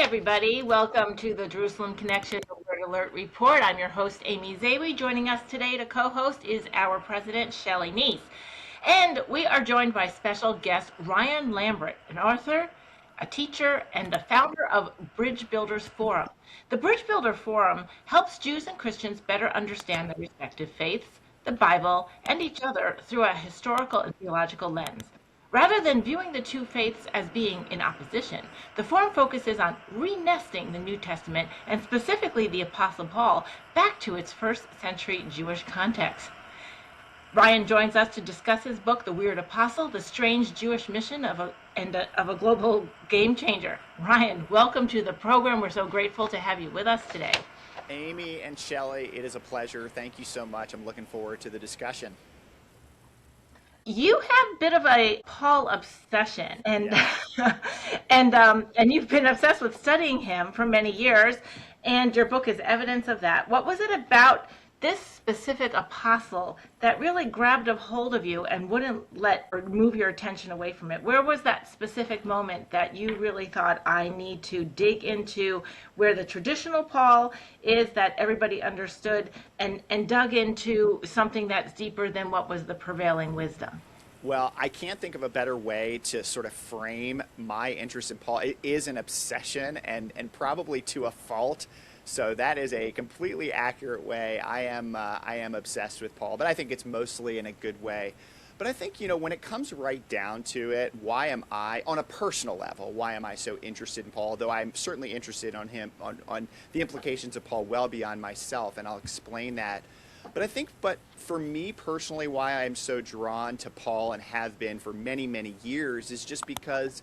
everybody. Welcome to the Jerusalem Connection Alert Alert Report. I'm your host, Amy Zawi. Joining us today to co-host is our president, Shelley Neese. And we are joined by special guest, Ryan Lambert, an author, a teacher, and the founder of Bridge Builders Forum. The Bridge Builder Forum helps Jews and Christians better understand their respective faiths, the Bible, and each other through a historical and theological lens. Rather than viewing the two faiths as being in opposition, the forum focuses on re-nesting the New Testament, and specifically the Apostle Paul, back to its first-century Jewish context. Ryan joins us to discuss his book, The Weird Apostle, The Strange Jewish Mission of a Global Game Changer. Ryan, welcome to the program. We're so grateful to have you with us today. Amy and Shelley, it is a pleasure. Thank you so much. I'm looking forward to the discussion. You have a bit of a Paul obsession, and Yeah. and you've been obsessed with studying him for many years, and your book is evidence of that. What was it about this specific apostle that really grabbed a hold of you and wouldn't let or move your attention away from it? Where was that specific moment that you really thought, I need to dig into where the traditional Paul is that everybody understood, and dug into something that's deeper than what was the prevailing wisdom? Well, I can't think of a better way to sort of frame my interest in Paul. It is an obsession and probably to a fault. So that is a completely accurate way. I am obsessed with Paul, but I think it's mostly in a good way. But I think, when it comes right down to it, why am I, on a personal level, why am I so interested in Paul? Though I'm certainly interested on the implications of Paul well beyond myself, and I'll explain that. But for me personally, why I'm so drawn to Paul and have been for many, many years is just because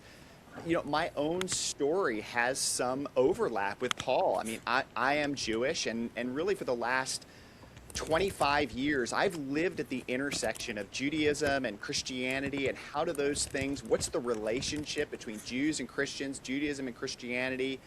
my own story has some overlap with Paul. I mean, I am Jewish, and really for the last 25 years, I've lived at the intersection of Judaism and Christianity, and how do those things, what's the relationship between Jews and Christians, Judaism and Christianity?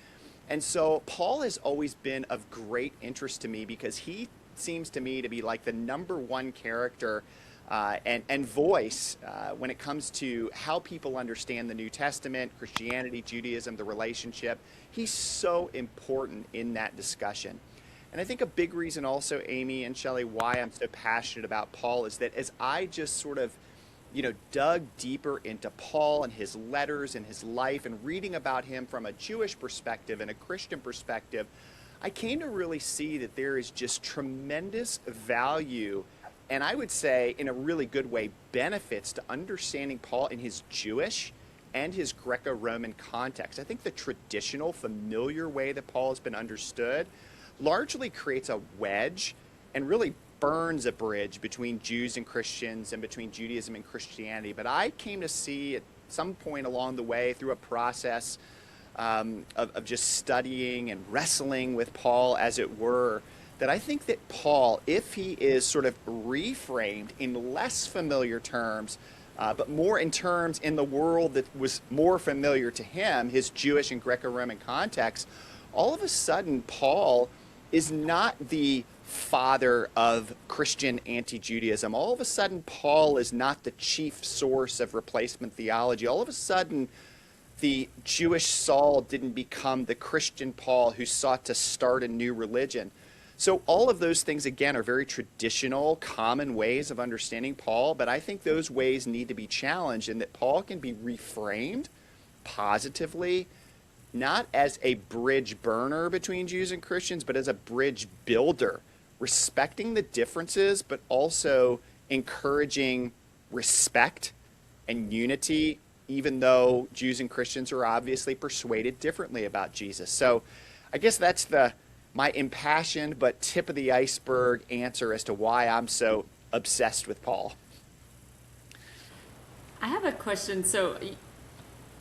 And so Paul has always been of great interest to me because he seems to me to be like the number one character and voice when it comes to how people understand the New Testament, Christianity, Judaism, the relationship. He's so important in that discussion. And I think a big reason also, Amy and Shelley, why I'm so passionate about Paul is that as I just sort of, dug deeper into Paul and his letters and his life and reading about him from a Jewish perspective and a Christian perspective, I came to really see that there is just tremendous value, and I would say in a really good way, benefits to understanding Paul in his Jewish and his Greco-Roman context. I think the traditional, familiar way that Paul has been understood largely creates a wedge and really burns a bridge between Jews and Christians and between Judaism and Christianity. But I came to see at some point along the way through a process of just studying and wrestling with Paul, as it were, that I think that Paul, if he is sort of reframed in less familiar terms, but more in terms in the world that was more familiar to him, his Jewish and Greco-Roman context, all of a sudden Paul is not the father of Christian anti-Judaism. All of a sudden Paul is not the chief source of replacement theology. All of a sudden the Jewish Saul didn't become the Christian Paul who sought to start a new religion. So all of those things, again, are very traditional, common ways of understanding Paul, but I think those ways need to be challenged, and that Paul can be reframed positively, not as a bridge burner between Jews and Christians, but as a bridge builder, respecting the differences, but also encouraging respect and unity, even though Jews and Christians are obviously persuaded differently about Jesus. So I guess that's my impassioned but tip of the iceberg answer as to why I'm so obsessed with Paul. I have a question. So,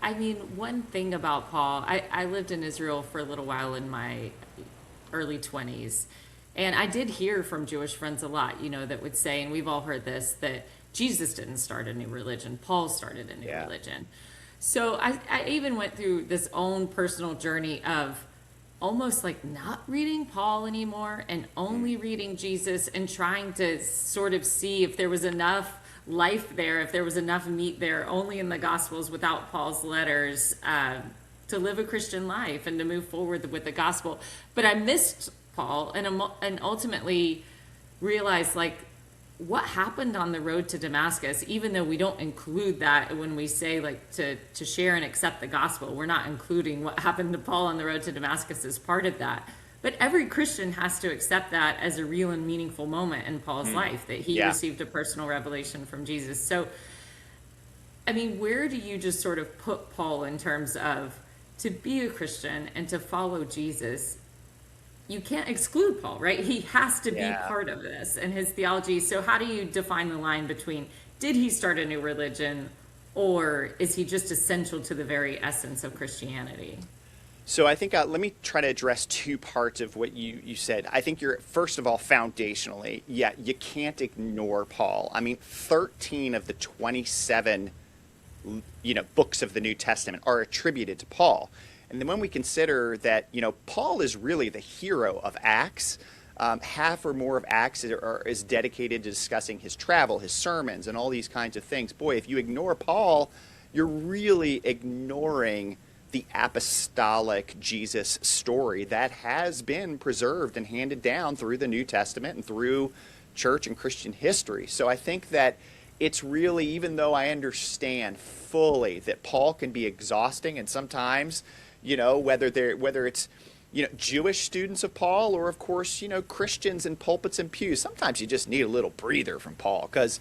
I mean, one thing about Paul, I lived in Israel for a little while in my early 20s. And I did hear from Jewish friends a lot, that would say, and we've all heard this, that Jesus didn't start a new religion. Paul started a new religion. So I even went through this own personal journey of almost like not reading Paul anymore and only reading Jesus, and trying to sort of see if there was enough life there, if there was enough meat there, only in the Gospels without Paul's letters, to live a Christian life and to move forward with the gospel. But I missed Paul and ultimately realized like what happened on the road to Damascus, even though we don't include that when we say like to share and accept the gospel, we're not including what happened to Paul on the road to Damascus as part of that. But every Christian has to accept that as a real and meaningful moment in Paul's life, that he received a personal revelation from Jesus. So, I mean, where do you just sort of put Paul in terms of to be a Christian and to follow Jesus? You can't exclude Paul, right? He has to be part of this and his theology. So how do you define the line between did he start a new religion or is he just essential to the very essence of Christianity? So I think let me try to address two parts of what you said. I think you're, first of all, foundationally, you can't ignore Paul. I mean, 13 of the 27, books of the New Testament are attributed to Paul. And then when we consider that, Paul is really the hero of Acts, half or more of Acts is dedicated to discussing his travel, his sermons, and all these kinds of things. Boy, if you ignore Paul, you're really ignoring the apostolic Jesus story that has been preserved and handed down through the New Testament and through church and Christian history. So I think that it's really, even though I understand fully that Paul can be exhausting and sometimes, whether it's Jewish students of Paul or, of course, Christians in pulpits and pews, sometimes you just need a little breather from Paul because,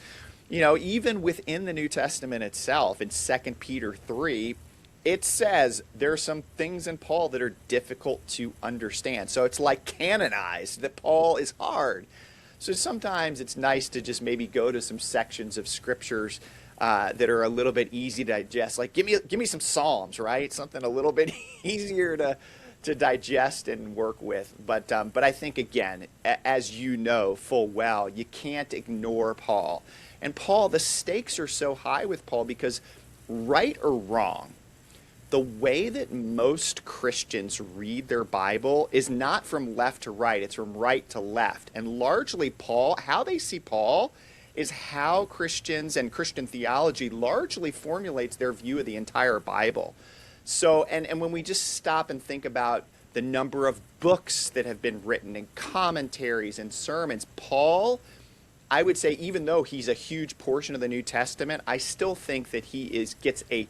even within the New Testament itself, in 2 Peter 3, it says there are some things in Paul that are difficult to understand. So it's like canonized that Paul is hard. So sometimes it's nice to just maybe go to some sections of scriptures that are a little bit easy to digest. Like give me some Psalms, right? Something a little bit easier to digest and work with. But I think, again, as you know full well, you can't ignore Paul. And Paul, the stakes are so high with Paul because, right or wrong, the way that most Christians read their Bible is not from left to right, it's from right to left. And largely Paul, how they see Paul is how Christians and Christian theology largely formulates their view of the entire Bible. So, and when we just stop and think about the number of books that have been written and commentaries and sermons, Paul, I would say, even though he's a huge portion of the New Testament, I still think that he gets a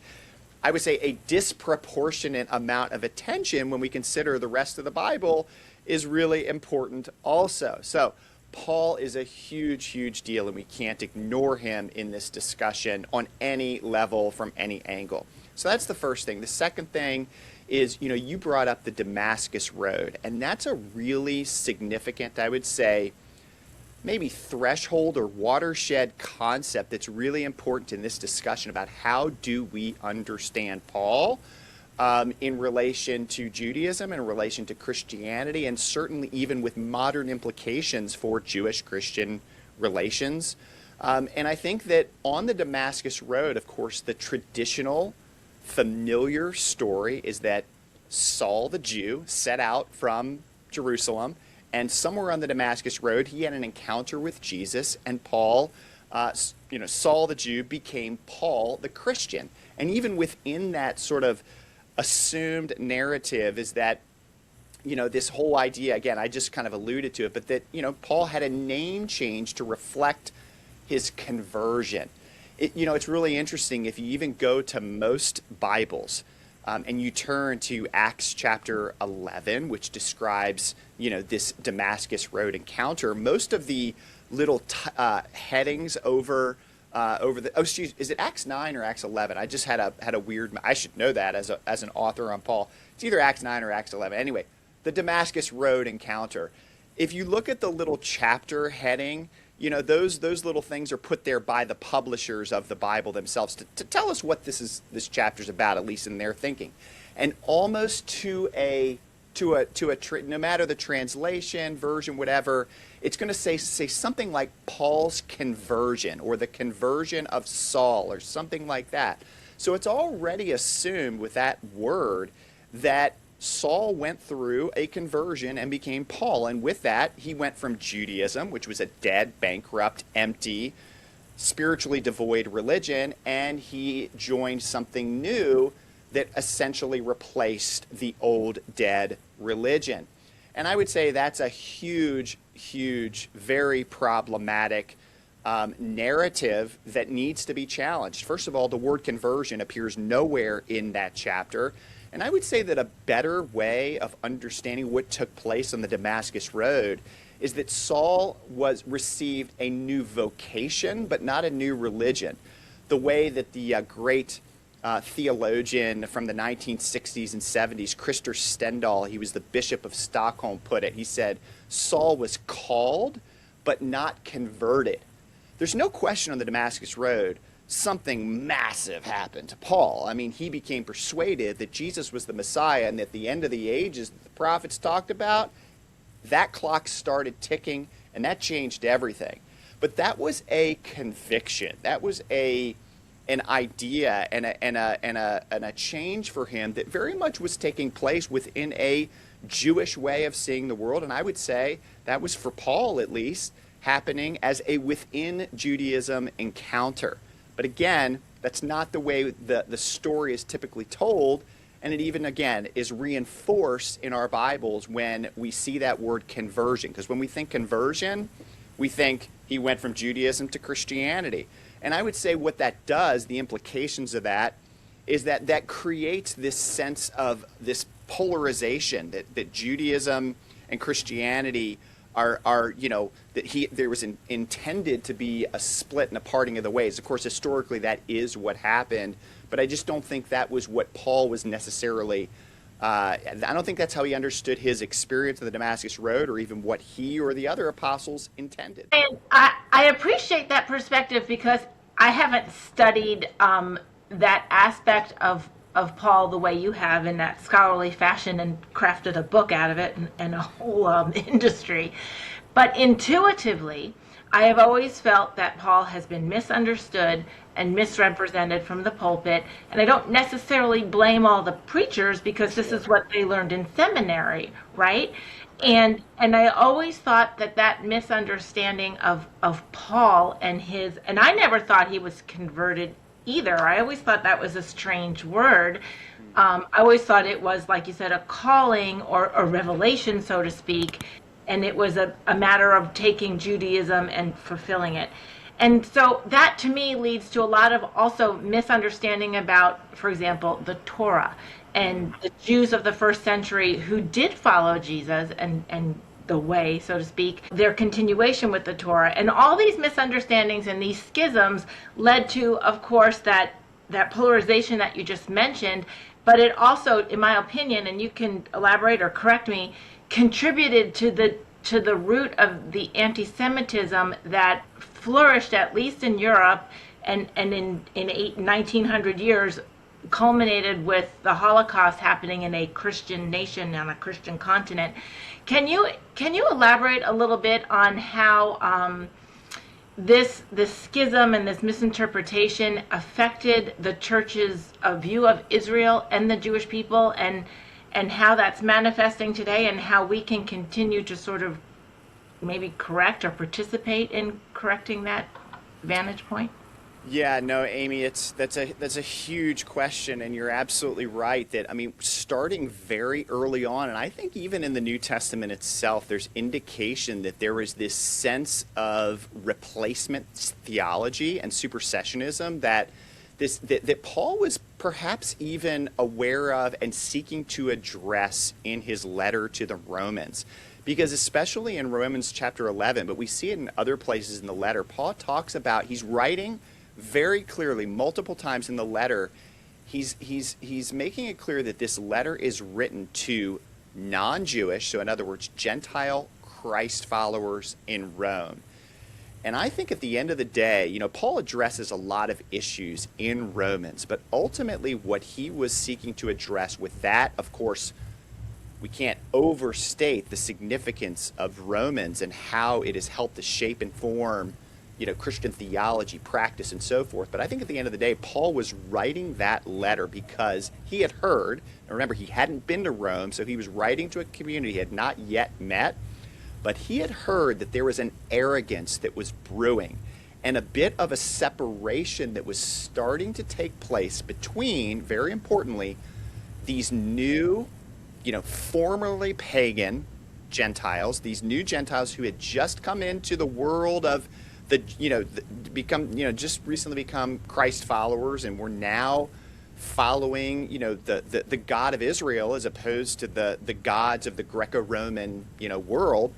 disproportionate amount of attention when we consider the rest of the Bible is really important also. So Paul is a huge, huge deal, and we can't ignore him in this discussion on any level from any angle. So that's the first thing. The second thing is, you brought up the Damascus Road, and that's a really significant, I would say, maybe threshold or watershed concept that's really important in this discussion about how do we understand Paul in relation to Judaism, in relation to Christianity, and certainly even with modern implications for Jewish-Christian relations. And I think that on the Damascus Road, of course, the traditional familiar story is that Saul the Jew set out from Jerusalem, and somewhere on the Damascus Road, he had an encounter with Jesus, and Paul, Saul the Jew became Paul the Christian. And even within that sort of assumed narrative is that, this whole idea, again, I just kind of alluded to it, but that, Paul had a name change to reflect his conversion. It's really interesting if you even go to most Bibles, and you turn to Acts chapter 11, which describes, this Damascus Road encounter. Most of the little headings over is it Acts 9 or Acts 11? I just had a weird. I should know that as an author on Paul. It's either Acts 9 or Acts 11. Anyway, the Damascus Road encounter. If you look at the little chapter heading, those little things are put there by the publishers of the Bible themselves to tell us what this chapter's about, at least in their thinking. And almost to no matter the translation, version, whatever, it's going to say something like Paul's conversion or the conversion of Saul or something like that. So it's already assumed with that word that Saul went through a conversion and became Paul. And with that, he went from Judaism, which was a dead, bankrupt, empty, spiritually devoid religion, and he joined something new that essentially replaced the old dead religion. And I would say that's a huge, huge, very problematic narrative that needs to be challenged. First of all, the word conversion appears nowhere in that chapter. And I would say that a better way of understanding what took place on the Damascus Road is that Saul received a new vocation, but not a new religion. The way that the great theologian from the 1960s and 70s, Christer Stendahl, he was the Bishop of Stockholm, put it. He said, Saul was called, but not converted. There's no question on the Damascus Road something massive happened to Paul. I mean, he became persuaded that Jesus was the Messiah and that the end of the ages that the prophets talked about, that clock started ticking and that changed everything. But that was a conviction. That was an idea and a change for him that very much was taking place within a Jewish way of seeing the world. And I would say that was, for Paul at least, happening as a within Judaism encounter. But again, that's not the way the story is typically told. And it even, again, is reinforced in our Bibles when we see that word conversion. Because when we think conversion, we think he went from Judaism to Christianity. And I would say what that does, the implications of that, is that creates this sense of this polarization that Judaism and Christianity are that there was intended to be a split and a parting of the ways. Of course, historically, that is what happened, but I just don't think that was what Paul was necessarily. I don't think that's how he understood his experience of the Damascus Road, or even what he or the other apostles intended. And I appreciate that perspective because I haven't studied that aspect of Paul the way you have in that scholarly fashion and crafted a book out of it and a whole industry. But intuitively, I have always felt that Paul has been misunderstood and misrepresented from the pulpit. And I don't necessarily blame all the preachers because this is what they learned in seminary, right? And I always thought that misunderstanding of Paul and I never thought he was converted either. I always thought that was a strange word. I always thought it was, like you said, a calling or a revelation, so to speak. And it was a matter of taking Judaism and fulfilling it. And so that to me leads to a lot of also misunderstanding about, for example, the Torah and the Jews of the first century who did follow Jesus and the way, so to speak, their continuation with the Torah. And all these misunderstandings and these schisms led to, of course, that polarization that you just mentioned. But it also, in my opinion, and you can elaborate or correct me, contributed to the root of the anti-Semitism that flourished, at least in Europe, and in 1900 years, culminated with the Holocaust happening in a Christian nation on a Christian continent. Can you elaborate a little bit on how this schism and this misinterpretation affected the church's view of Israel and the Jewish people, and how that's manifesting today, and how we can continue to sort of maybe correct or participate in correcting that vantage point? Yeah, no, Amy, that's a huge question, and you're absolutely right that, I mean, starting very early on, and I think even in the New Testament itself, there's indication that there was this sense of replacement theology and supersessionism that Paul was perhaps even aware of and seeking to address in his letter to the Romans. Because especially in Romans chapter 11, but we see it in other places in the letter, Paul talks about, he's writing very clearly multiple times in the letter, he's making it clear that this letter is written to non-Jewish, so in other words, Gentile Christ followers in Rome. And I think at the end of the day, Paul addresses a lot of issues in Romans, but ultimately what he was seeking to address with that, of course, we can't overstate the significance of Romans and how it has helped to shape and form Christian theology, practice, and so forth. But I think at the end of the day, Paul was writing that letter because he had heard, and remember, he hadn't been to Rome, so he was writing to a community he had not yet met, but he had heard that there was an arrogance that was brewing. and a bit of a separation that was starting to take place between, very importantly, these new, formerly pagan Gentiles, these new Gentiles who had just come into the world of just recently become Christ followers and were now following, the God of Israel as opposed to the gods of the Greco-Roman, world,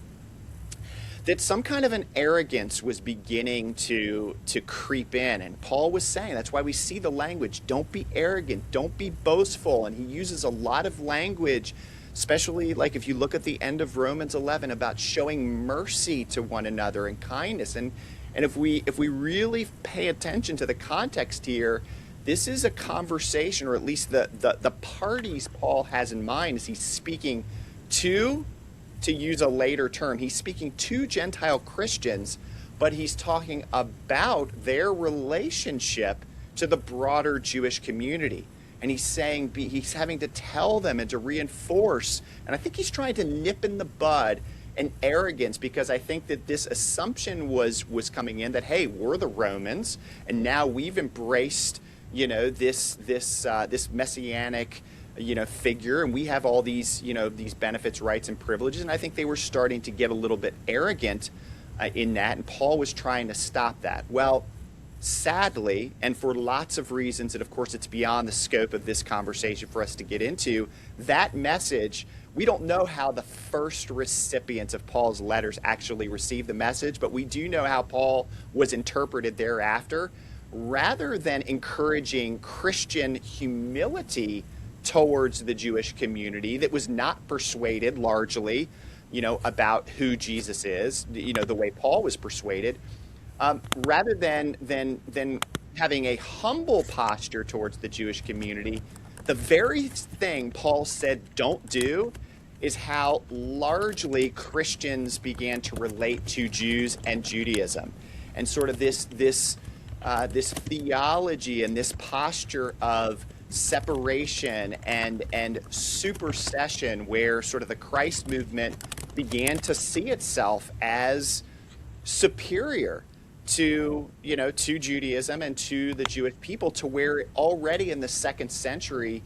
that some kind of an arrogance was beginning to creep in. And Paul was saying, that's why we see the language, don't be arrogant, don't be boastful. And he uses a lot of language, especially like if you look at the end of Romans 11, about showing mercy to one another and kindness. And if we really pay attention to the context here, this is a conversation, or at least the parties Paul has in mind as he's speaking to use a later term, he's speaking to Gentile Christians, but he's talking about their relationship to the broader Jewish community. And he's saying, he's having to tell them and to reinforce, and I think he's trying to nip in the bud an arrogance, because I think that this assumption was coming in that, hey, we're the Romans, and now we've embraced, this messianic, figure, and we have all these, these benefits, rights, and privileges. And I think they were starting to get a little bit arrogant in that, and Paul was trying to stop that. Well, sadly, and for lots of reasons, and of course it's beyond the scope of this conversation for us to get into, that message, we don't know how the first recipients of Paul's letters actually received the message, but we do know how Paul was interpreted thereafter. Rather than encouraging Christian humility towards the Jewish community that was not persuaded largely, about who Jesus is, the way Paul was persuaded, rather than having a humble posture towards the Jewish community, the very thing Paul said don't do is how largely Christians began to relate to Jews and Judaism, and sort of this theology and this posture of separation and supersession, where sort of the Christ movement began to see itself as superior to Judaism and to the Jewish people, to where already in the 2nd century,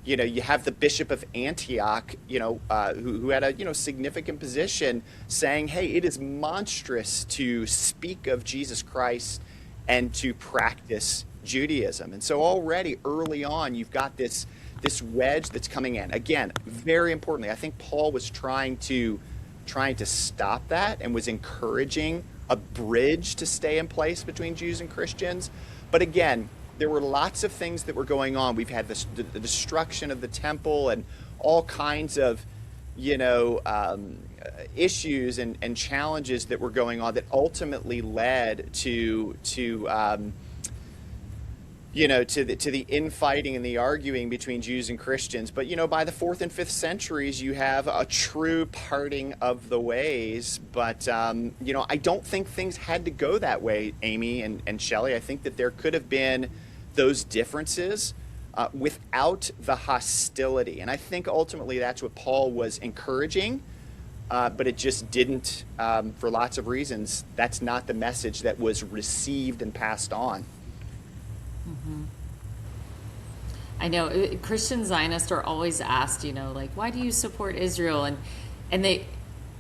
you have the Bishop of Antioch, who had a significant position, saying, hey, it is monstrous to speak of Jesus Christ and to practice Judaism. And so already early on, you've got this wedge that's coming in. Again, very importantly, I think Paul was trying to stop that and was encouraging a bridge to stay in place between Jews and Christians. But again, there were lots of things that were going on. We've had the destruction of the temple and all kinds of issues and challenges that were going on that ultimately led to the infighting and the arguing between Jews and Christians. But, by the 4th and 5th centuries, you have a true parting of the ways. But, I don't think things had to go that way, Amy and Shelley. I think that there could have been those differences without the hostility. And I think ultimately that's what Paul was encouraging. But it just didn't, for lots of reasons, that's not the message that was received and passed on. Mm-hmm. I know Christian Zionists are always asked, why do you support Israel? And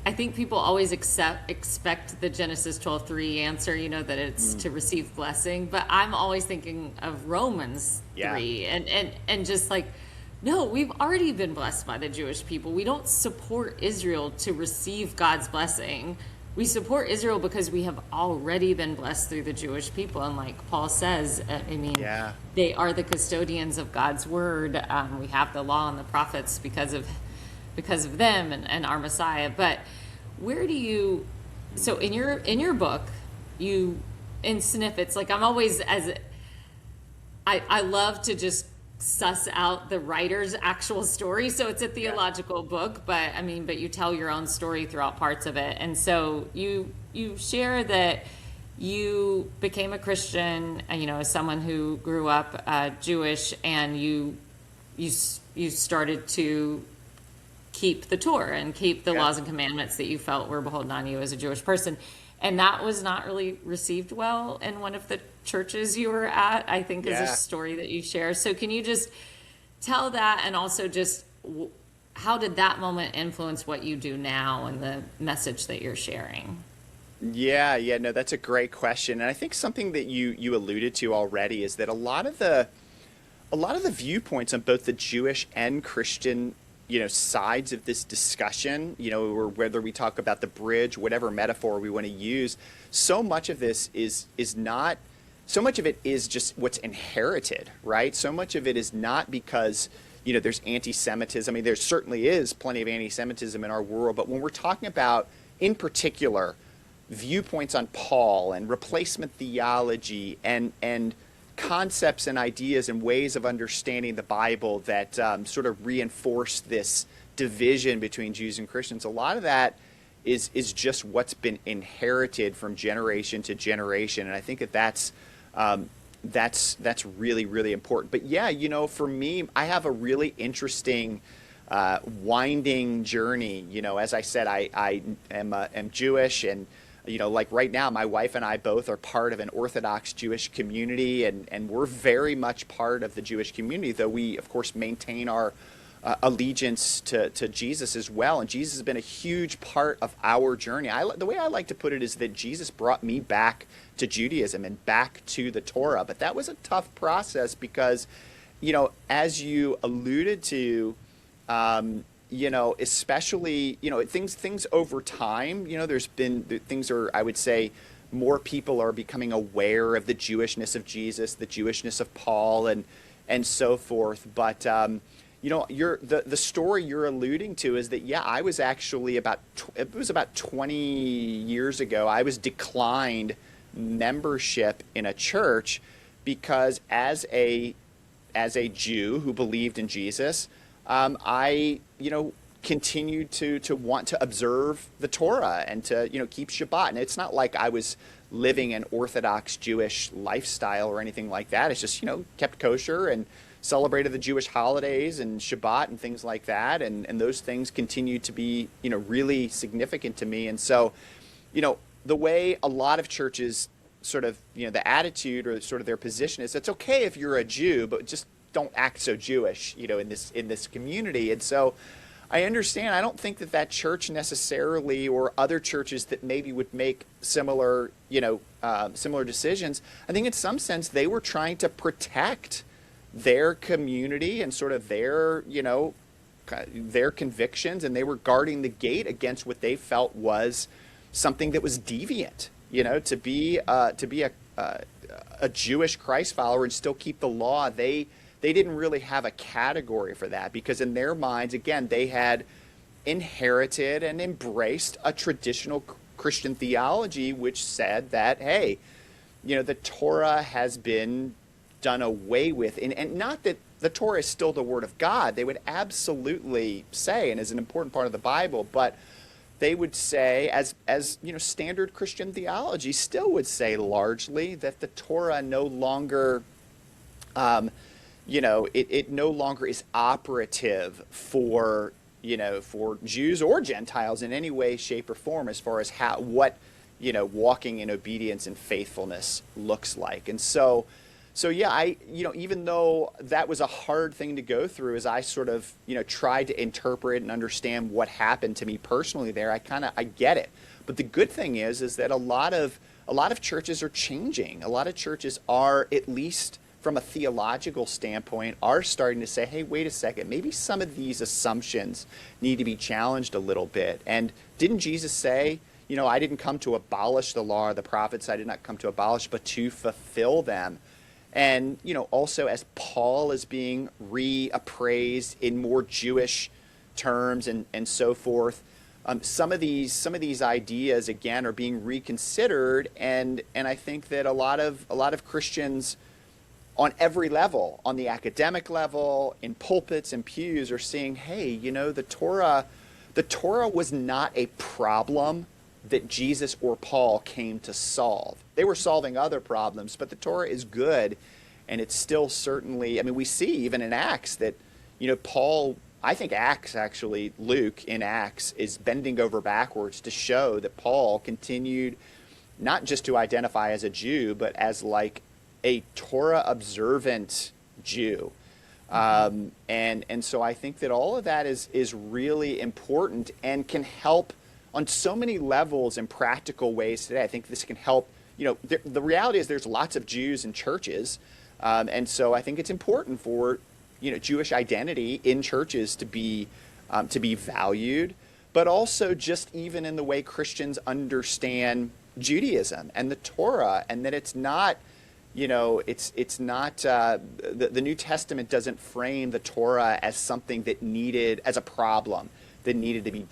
I think people always expect the Genesis 12:3 answer, that it's to receive blessing. But I'm always thinking of Romans 3 and just like, no, we've already been blessed by the Jewish people. We don't support Israel to receive God's blessing. We support Israel because we have already been blessed through the Jewish people. And like Paul says, they are the custodians of God's word. We have the law and the prophets because of them and our Messiah. But where do you, so in your book, you, in snippets, like I'm always, I love to just suss out the writer's actual story. So it's a theological book, but you tell your own story throughout parts of it. And so you share that you became a Christian, as someone who grew up Jewish, and you started to keep the Torah and keep the laws and commandments that you felt were beholden on you as a Jewish person. And that was not really received well in one of the churches you were at, I think is a Yeah. story that you share. So can you just tell that, and also just how did that moment influence what you do now and the message that you're sharing? Yeah, no, that's a great question. And I think something that you alluded to already is that a lot of the viewpoints on both the Jewish and Christian, sides of this discussion, or whether we talk about the bridge, whatever metaphor we want to use, so much of this is not, so much of it is just what's inherited, right? So much of it is not because, there's anti-Semitism. I mean, there certainly is plenty of anti-Semitism in our world, but when we're talking about, in particular, viewpoints on Paul and replacement theology and concepts and ideas and ways of understanding the Bible that sort of reinforce this division between Jews and Christians. A lot of that is just what's been inherited from generation to generation, and I think that's really, really important. But yeah, for me, I have a really interesting winding journey. As I said, I am Jewish, and like right now, my wife and I both are part of an Orthodox Jewish community, and we're very much part of the Jewish community, though we, of course, maintain our allegiance to Jesus as well. And Jesus has been a huge part of our journey. The way I like to put it is that Jesus brought me back to Judaism and back to the Torah. But that was a tough process because, as you alluded to, especially, things over time, there's been things are, I would say, more people are becoming aware of the Jewishness of Jesus, the Jewishness of Paul, and so forth. But, the story you're alluding to is that, yeah, I was actually it was about 20 years ago, I was declined membership in a church because as a Jew who believed in Jesus, I, continued to want to observe the Torah and to, keep Shabbat. And it's not like I was living an Orthodox Jewish lifestyle or anything like that. It's just, kept kosher and celebrated the Jewish holidays and Shabbat and things like that. And those things continue to be, really significant to me. And so, the way a lot of churches sort of, the attitude or sort of their position is, it's okay if you're a Jew, but just don't act so Jewish, in this community. And so I understand. I don't think that church necessarily, or other churches that maybe would make similar, similar decisions. I think in some sense they were trying to protect their community and sort of their convictions, and they were guarding the gate against what they felt was something that was deviant. To be a Jewish Christ follower and still keep the law, they didn't really have a category for that, because in their minds, again, they had inherited and embraced a traditional Christian theology which said that, hey, the Torah has been done away with. And not that the Torah is still the Word of God. They would absolutely say, and is an important part of the Bible, but they would say, as standard Christian theology still would say largely, that the Torah no longer it no longer is operative for Jews or Gentiles in any way, shape, or form, as far as what walking in obedience and faithfulness looks like. And so yeah, even though that was a hard thing to go through, as I sort of tried to interpret and understand what happened to me personally there, I get it. But the good thing is that a lot of churches are changing. A lot of churches are, at least from a theological standpoint, are starting to say, hey, wait a second, maybe some of these assumptions need to be challenged a little bit. And didn't Jesus say, I didn't come to abolish the law or the prophets, I did not come to abolish, but to fulfill them. And, also as Paul is being reappraised in more Jewish terms and so forth, some of these ideas, again, are being reconsidered. And I think that a lot of Christians on every level, on the academic level, in pulpits and pews, are saying, hey, the Torah was not a problem that Jesus or Paul came to solve. They were solving other problems, but the Torah is good, and it's still certainly, we see even in Acts that, Paul, I think Luke in Acts is bending over backwards to show that Paul continued not just to identify as a Jew, but as like a Torah observant Jew. And so I think that all of that is really important and can help on so many levels in practical ways today. I think this can help. The reality is there's lots of Jews in churches, and so I think it's important for Jewish identity in churches to be valued, but also just even in the way Christians understand Judaism and the Torah, and that it's not. It's not the New Testament doesn't frame the Torah as something that needed as a problem that needed to be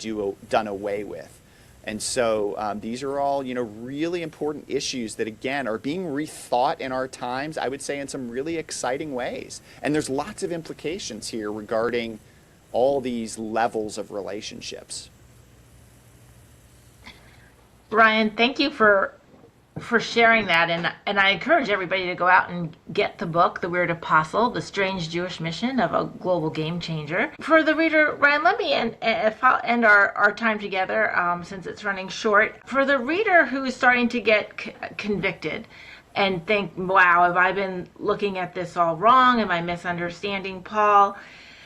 done away with. And so these are all really important issues that again are being rethought in our times, I would say in some really exciting ways. And there's lots of implications here regarding all these levels of relationships. Ryan, thank you for sharing that, and I encourage everybody to go out and get the book, The Weird Apostle: The Strange Jewish Mission of a Global Game Changer. For the reader, Ryan, let me end our time together since it's running short. For the reader who is starting to get convicted and think, wow, have I been looking at this all wrong? Am I misunderstanding Paul?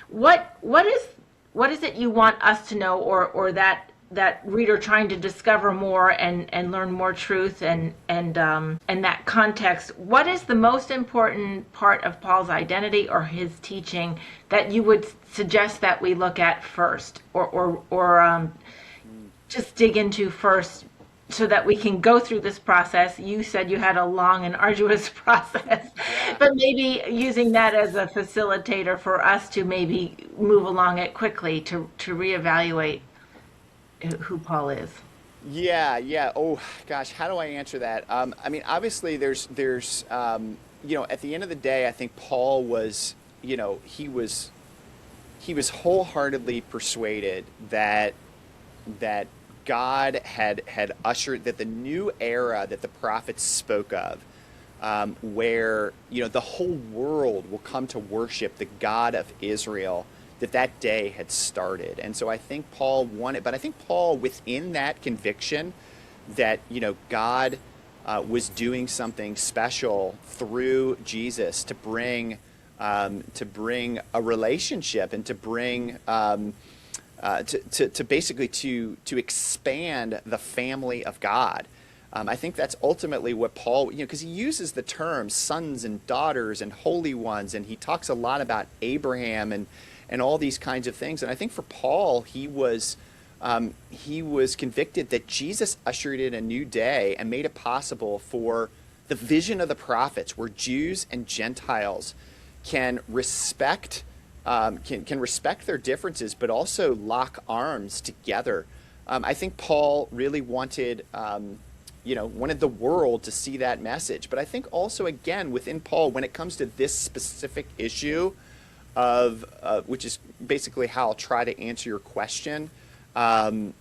What is it you want us to know, or that reader trying to discover more and learn more truth and that context? What is the most important part of Paul's identity or his teaching that you would suggest that we look at first, or just dig into first, so that we can go through this process? You said you had a long and arduous process, but maybe using that as a facilitator for us to maybe move along it quickly to reevaluate who Paul is. Yeah. Oh gosh, how do I answer that? I mean, obviously, there's at the end of the day, I think Paul was, he was wholeheartedly persuaded that God had ushered that the new era that the prophets spoke of, where the whole world will come to worship the God of Israel, that day had started. And so I think Paul wanted, but I think Paul, within that conviction that God was doing something special through Jesus to bring a relationship and to bring to basically to expand the family of God. I think that's ultimately what Paul, because he uses the terms sons and daughters and holy ones, and he talks a lot about Abraham and all these kinds of things. And I think for Paul, he was convicted that Jesus ushered in a new day and made it possible for the vision of the prophets, where Jews and Gentiles can respect their differences, but also lock arms together. I think Paul really wanted the world to see that message. But I think also, again, within Paul, when it comes to this specific issue of which is basically how I'll try to answer your question, I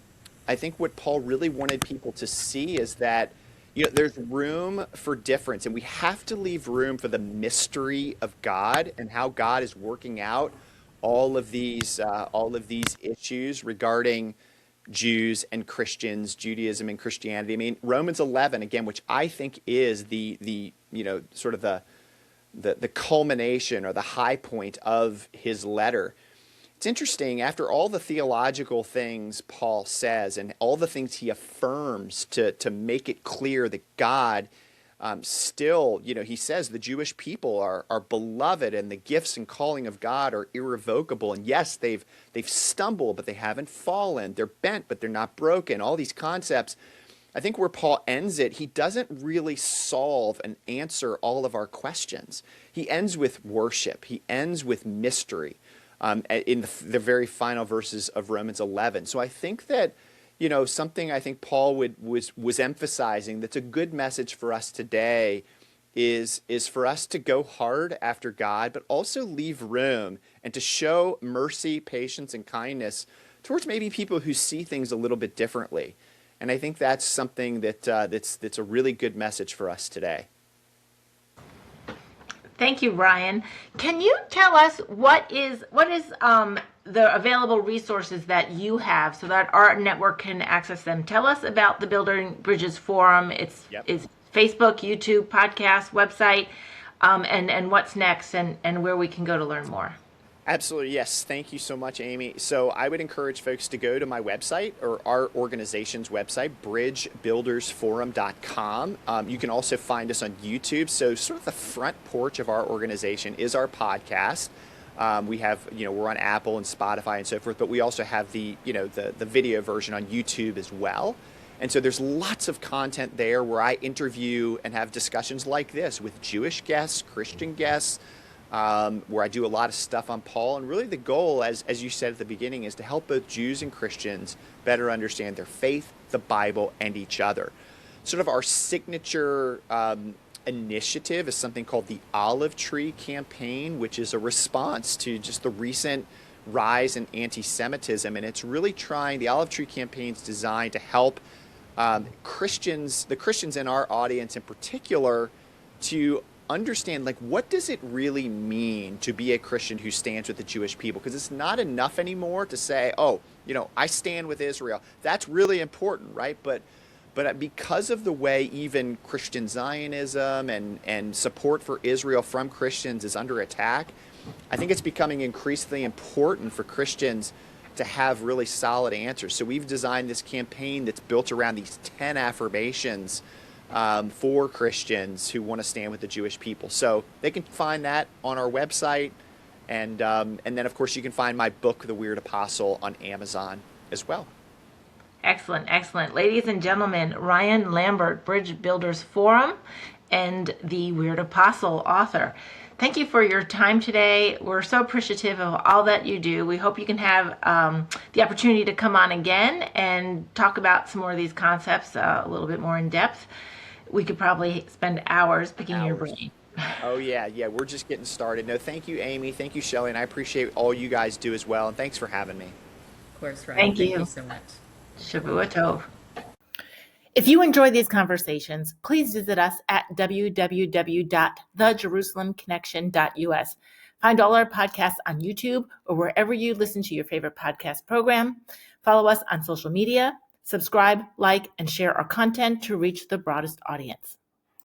think what Paul really wanted people to see is that there's room for difference, and we have to leave room for the mystery of God and how God is working out all of these issues regarding Jews and Christians, Judaism and Christianity. I mean, Romans 11 again, which I think is the sort of the culmination or the high point of his letter. It's interesting, after all the theological things Paul says and all the things he affirms to make it clear that God still, he says the Jewish people are beloved and the gifts and calling of God are irrevocable. And yes, they've stumbled, but they haven't fallen. They're bent, but they're not broken. All these concepts. I think where Paul ends it, he doesn't really solve and answer all of our questions. He ends with worship. He ends with mystery in the very final verses of Romans 11. So I think that, something I think Paul was emphasizing that's a good message for us today is for us to go hard after God, but also leave room and to show mercy, patience, and kindness towards maybe people who see things a little bit differently. And I think that's something that's a really good message for us today. Thank you, Ryan. Can you tell us what is the available resources that you have so that our network can access them? Tell us about the Building Bridges Forum. Yep. It's Facebook, YouTube, podcast, website, and what's next, and where we can go to learn more. Absolutely, yes. Thank you so much, Amy. So I would encourage folks to go to my website or our organization's website, bridgebuildersforum.com. You can also find us on YouTube. So sort of the front porch of our organization is our podcast. We have, we're on Apple and Spotify and so forth, but we also have the video version on YouTube as well. And so there's lots of content there where I interview and have discussions like this with Jewish guests, Christian guests, where I do a lot of stuff on Paul. And really the goal, as you said at the beginning, is to help both Jews and Christians better understand their faith, the Bible, and each other. Sort of our signature initiative is something called the Olive Tree Campaign, which is a response to just the recent rise in anti-Semitism. And it's really the Olive Tree Campaign is designed to help the Christians in our audience in particular to understand, like, what does it really mean to be a Christian who stands with the Jewish people? Because it's not enough anymore to say, oh, I stand with Israel. That's really important, right? But because of the way even Christian Zionism and support for Israel from Christians is under attack, I think it's becoming increasingly important for Christians to have really solid answers. So we've designed this campaign that's built around these 10 affirmations for Christians who want to stand with the Jewish people. So they can find that on our website. And then, of course, you can find my book, The Weird Apostle, on Amazon as well. Excellent, excellent. Ladies and gentlemen, Ryan Lambert, Bridge Builders Forum, and the Weird Apostle author. Thank you for your time today. We're so appreciative of all that you do. We hope you can have the opportunity to come on again and talk about some more of these concepts a little bit more in depth. We could probably spend hours picking your brain. Oh, yeah. We're just getting started. No, thank you, Amy. Thank you, Shelley. And I appreciate all you guys do as well. And thanks for having me. Of course, Ryan. Thank you so much. Shavua Tov. If you enjoy these conversations, please visit us at www.thejerusalemconnection.us. Find all our podcasts on YouTube or wherever you listen to your favorite podcast program. Follow us on social media, subscribe, like, and share our content to reach the broadest audience.